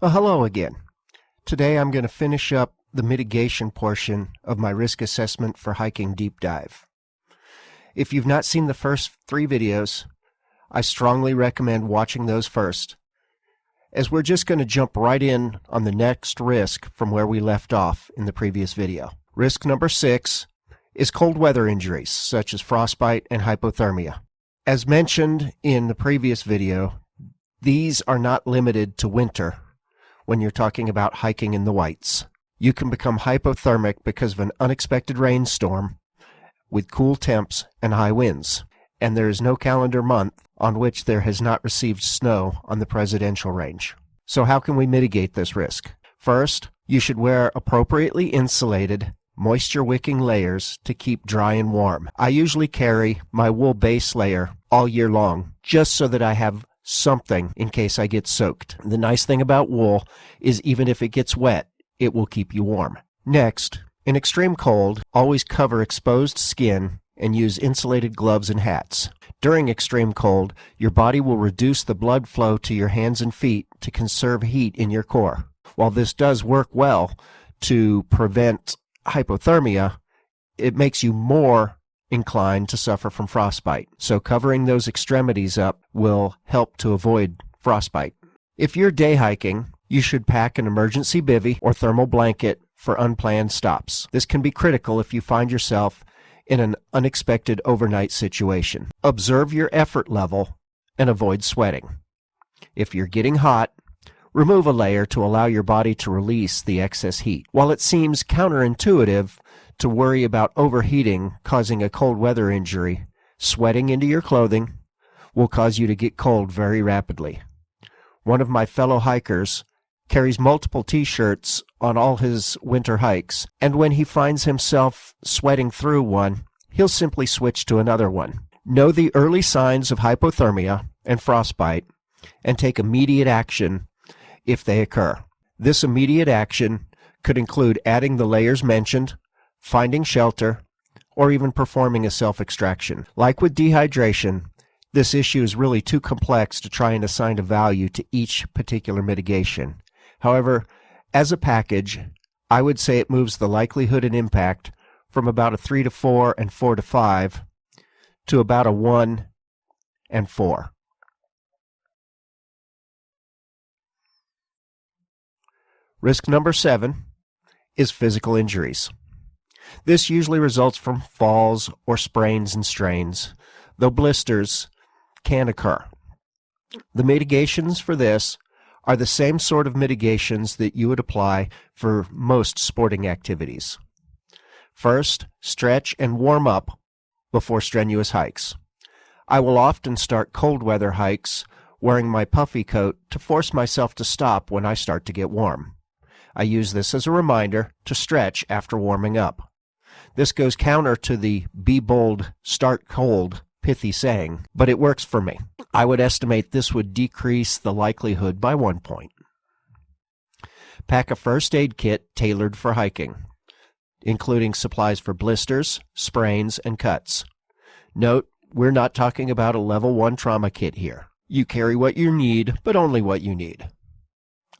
Hello again. Today I'm going to finish up the mitigation portion of my risk assessment for hiking deep dive. If you've not seen the first 3 videos, I strongly recommend watching those first, as we're just going to jump right in on the next risk from where we left off in the previous video. Risk number 6 is cold weather injuries, such as frostbite and hypothermia. As mentioned in the previous video, these are not limited to winter when you're talking about hiking in the whites. You can become hypothermic because of an unexpected rainstorm with cool temps and high winds, and there is no calendar month on which there has not received snow on the presidential range. So how can we mitigate this risk? First, you should wear appropriately insulated, moisture-wicking layers to keep dry and warm. I usually carry my wool base layer all year long, just so that I have something in case I get soaked. The nice thing about wool is even if it gets wet, it will keep you warm. Next, in extreme cold, always cover exposed skin and use insulated gloves and hats. During extreme cold, your body will reduce the blood flow to your hands and feet to conserve heat in your core. While this does work well to prevent hypothermia, it makes you more inclined to suffer from frostbite. So covering those extremities up will help to avoid frostbite. If you're day hiking, you should pack an emergency bivy or thermal blanket for unplanned stops. This can be critical if you find yourself in an unexpected overnight situation. Observe your effort level and avoid sweating. If you're getting hot, remove a layer to allow your body to release the excess heat. While it seems counterintuitive to worry about overheating causing a cold weather injury, sweating into your clothing will cause you to get cold very rapidly. One of my fellow hikers carries multiple t-shirts on all his winter hikes, and when he finds himself sweating through one, he'll simply switch to another one. Know the early signs of hypothermia and frostbite and take immediate action if they occur. This immediate action could include adding the layers mentioned, finding shelter, or even performing a self-extraction. Like with dehydration, this issue is really too complex to try and assign a value to each particular mitigation. However, as a package, I would say it moves the likelihood and impact from about a 3 to 4 and 4 to 5 to about a 1 and 4. Risk number 7 is physical injuries. This usually results from falls or sprains and strains, though blisters can occur. The mitigations for this are the same sort of mitigations that you would apply for most sporting activities. First, stretch and warm up before strenuous hikes. I will often start cold weather hikes wearing my puffy coat to force myself to stop when I start to get warm. I use this as a reminder to stretch after warming up. This goes counter to the "be bold, start cold" pithy saying, but it works for me. I would estimate this would decrease the likelihood by 1 point. Pack a first aid kit tailored for hiking, including supplies for blisters, sprains, and cuts. Note, we're not talking about a level 1 trauma kit here. You carry what you need, but only what you need.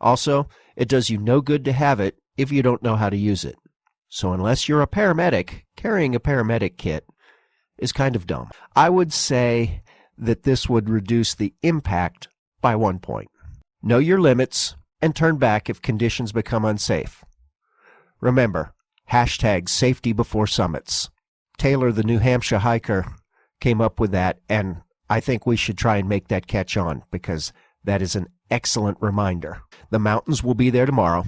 Also, it does you no good to have it if you don't know how to use it. So unless you're a paramedic, carrying a paramedic kit is kind of dumb. I would say that this would reduce the impact by 1 point. Know your limits and turn back if conditions become unsafe. Remember, #safety before summits. Taylor, the New Hampshire hiker, came up with that, and I think we should try and make that catch on because that is an excellent reminder. The mountains will be there tomorrow,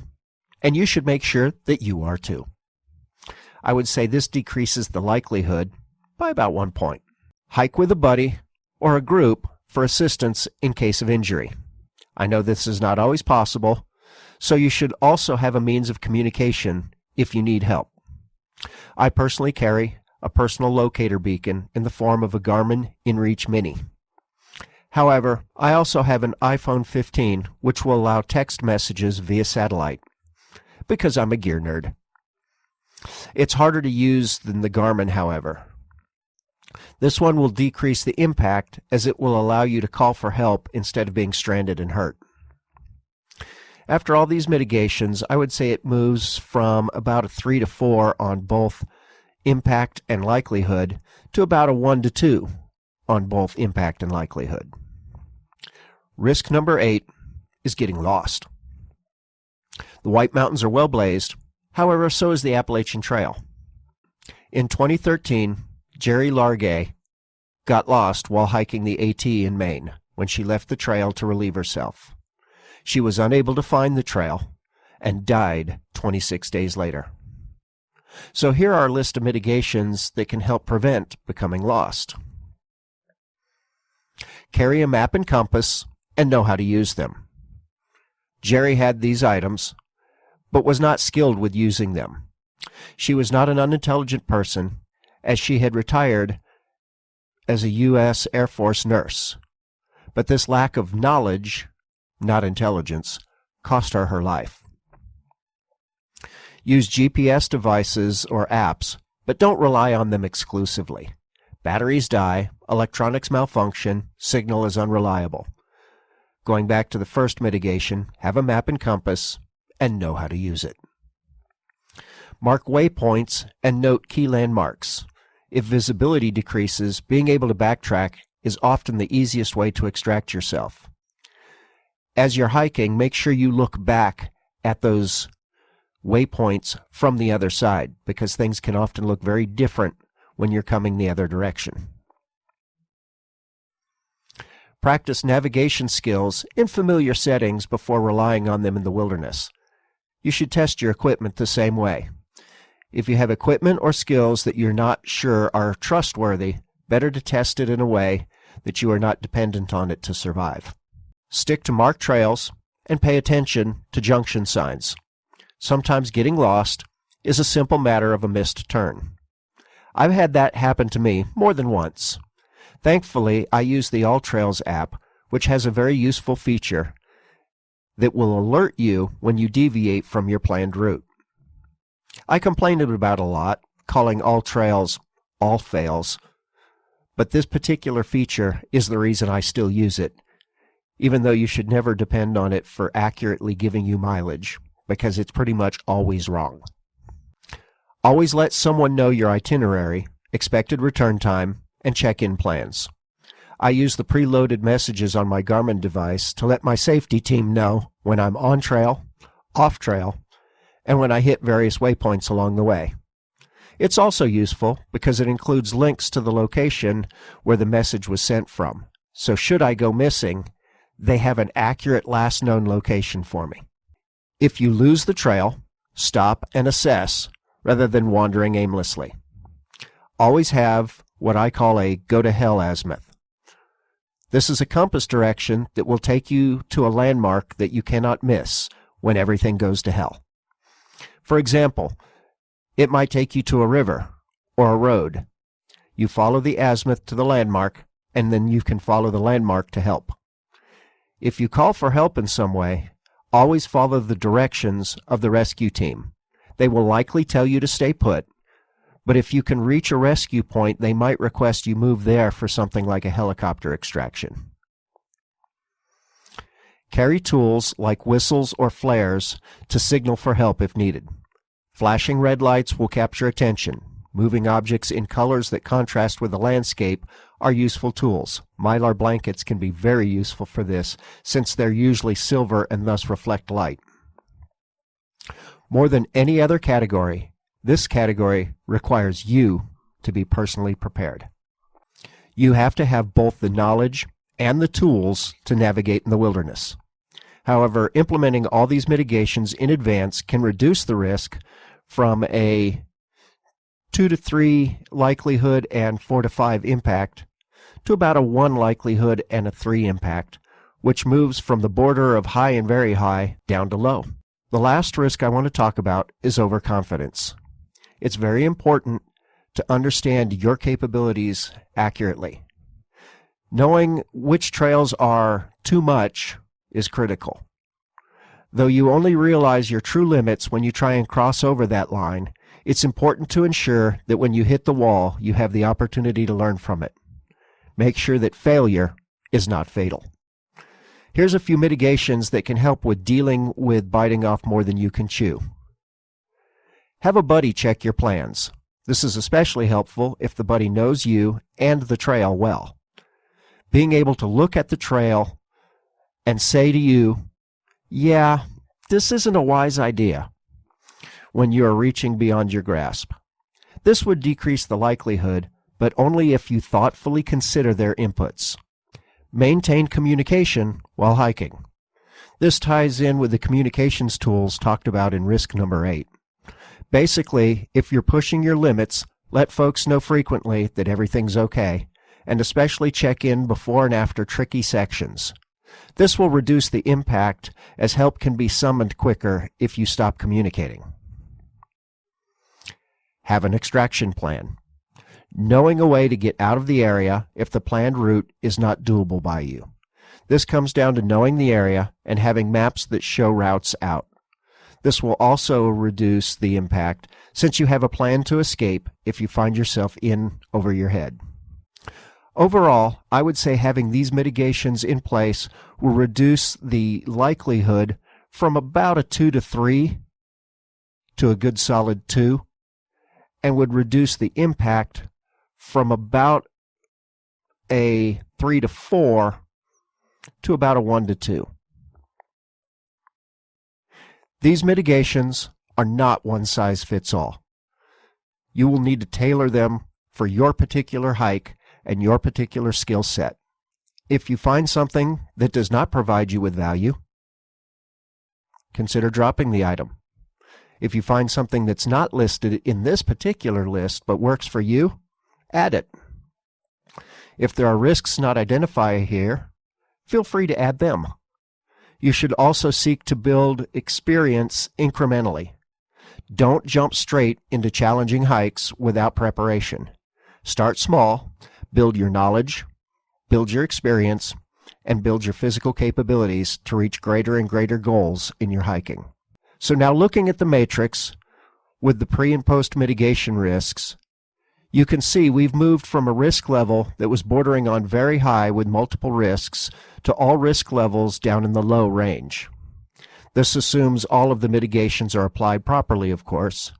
and you should make sure that you are too. I would say this decreases the likelihood by about 1 point. Hike with a buddy or a group for assistance in case of injury. I know this is not always possible, so you should also have a means of communication if you need help. I personally carry a personal locator beacon in the form of a Garmin InReach Mini. However, I also have an iPhone 15 which will allow text messages via satellite, because I'm a gear nerd. It's harder to use than the Garmin, however. This one will decrease the impact as it will allow you to call for help instead of being stranded and hurt. After all these mitigations, I would say it moves from about a 3 to 4 on both impact and likelihood to about a 1 to 2 on both impact and likelihood. Risk number 8 is getting lost. The White Mountains are well blazed, however, so is the Appalachian Trail. In 2013, Jerry Largay got lost while hiking the AT in Maine when she left the trail to relieve herself. She was unable to find the trail and died 26 days later. So here are a list of mitigations that can help prevent becoming lost. Carry a map and compass and know how to use them. Jerry had these items, but was not skilled with using them. She was not an unintelligent person, as she had retired as a U.S. Air Force nurse. But this lack of knowledge, not intelligence, cost her her life. Use GPS devices or apps, but don't rely on them exclusively. Batteries die, electronics malfunction, signal is unreliable. Going back to the first mitigation, have a map and compass and know how to use it. Mark waypoints and note key landmarks. If visibility decreases, being able to backtrack is often the easiest way to extract yourself. As you're hiking, make sure you look back at those waypoints from the other side, because things can often look very different when you're coming the other direction. Practice navigation skills in familiar settings before relying on them in the wilderness. You should test your equipment the same way. If you have equipment or skills that you're not sure are trustworthy, better to test it in a way that you are not dependent on it to survive. Stick to marked trails and pay attention to junction signs. Sometimes getting lost is a simple matter of a missed turn. I've had that happen to me more than once. Thankfully, I use the All Trails app, which has a very useful feature that will alert you when you deviate from your planned route. I complained about it a lot, calling All Trails All Fails, but this particular feature is the reason I still use it, even though you should never depend on it for accurately giving you mileage, because it's pretty much always wrong. Always let someone know your itinerary, expected return time, and check-in plans. I use the preloaded messages on my Garmin device to let my safety team know when I'm on trail, off trail, and when I hit various waypoints along the way. It's also useful because it includes links to the location where the message was sent from. So should I go missing, they have an accurate last known location for me. If you lose the trail, stop and assess rather than wandering aimlessly. Always have what I call a go-to-hell azimuth. This is a compass direction that will take you to a landmark that you cannot miss when everything goes to hell. For example, it might take you to a river or a road. You follow the azimuth to the landmark, and then you can follow the landmark to help. If you call for help in some way, always follow the directions of the rescue team. They will likely tell you to stay put, but if you can reach a rescue point, they might request you move there for something like a helicopter extraction. Carry tools like whistles or flares to signal for help if needed. Flashing red lights will capture attention. Moving objects in colors that contrast with the landscape are useful tools. Mylar blankets can be very useful for this, since they're usually silver and thus reflect light. More than any other category, this category requires you to be personally prepared. You have to have both the knowledge and the tools to navigate in the wilderness. However, implementing all these mitigations in advance can reduce the risk from a 2 to 3 likelihood and 4 to 5 impact to about a 1 likelihood and a 3 impact, which moves from the border of high and very high down to low. The last risk I want to talk about is overconfidence. It's very important to understand your capabilities accurately. Knowing which trails are too much is critical. Though you only realize your true limits when you try and cross over that line, it's important to ensure that when you hit the wall, you have the opportunity to learn from it. Make sure that failure is not fatal. Here's a few mitigations that can help with dealing with biting off more than you can chew. Have a buddy check your plans. This is especially helpful if the buddy knows you and the trail well. Being able to look at the trail and say to you, "Yeah, this isn't a wise idea," when you are reaching beyond your grasp. This would decrease the likelihood, but only if you thoughtfully consider their inputs. Maintain communication while hiking. This ties in with the communications tools talked about in risk number 8. Basically, if you're pushing your limits, let folks know frequently that everything's okay, and especially check in before and after tricky sections. This will reduce the impact, as help can be summoned quicker if you stop communicating. Have an extraction plan. Knowing a way to get out of the area if the planned route is not doable by you. This comes down to knowing the area and having maps that show routes out. This will also reduce the impact since you have a plan to escape if you find yourself in over your head. Overall, I would say having these mitigations in place will reduce the likelihood from about a 2 to 3 to a good solid 2, and would reduce the impact from about a 3 to 4 to about a 1 to 2. These mitigations are not one size fits all. You will need to tailor them for your particular hike and your particular skill set. If you find something that does not provide you with value, consider dropping the item. If you find something that's not listed in this particular list but works for you, add it. If there are risks not identified here, feel free to add them. You should also seek to build experience incrementally. Don't jump straight into challenging hikes without preparation. Start small, build your knowledge, build your experience, and build your physical capabilities to reach greater and greater goals in your hiking. So now looking at the matrix with the pre and post mitigation risks, you can see we've moved from a risk level that was bordering on very high with multiple risks to all risk levels down in the low range. This assumes all of the mitigations are applied properly, of course.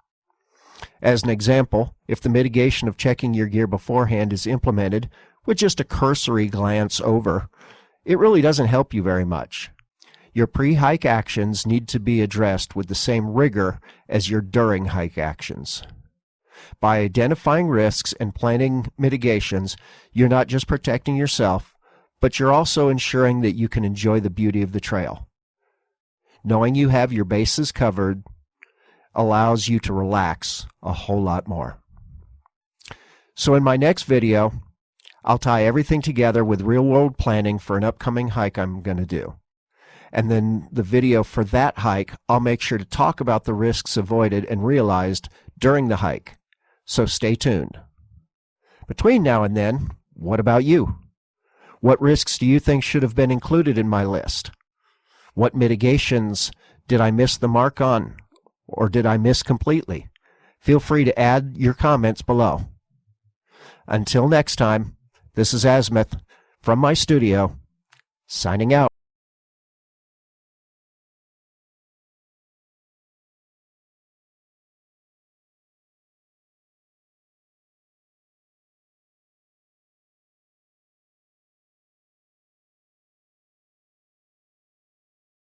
As an example, if the mitigation of checking your gear beforehand is implemented with just a cursory glance over, it really doesn't help you very much. Your pre-hike actions need to be addressed with the same rigor as your during-hike actions. By identifying risks and planning mitigations, you're not just protecting yourself, but you're also ensuring that you can enjoy the beauty of the trail. Knowing you have your bases covered allows you to relax a whole lot more. So in my next video, I'll tie everything together with real-world planning for an upcoming hike I'm going to do. And then the video for that hike, I'll make sure to talk about the risks avoided and realized during the hike. So stay tuned. Between now and then, what about you? What risks do you think should have been included in my list? What mitigations did I miss the mark on, or did I miss completely? Feel free to add your comments below. Until next time, this is Azimuth from my studio, signing out.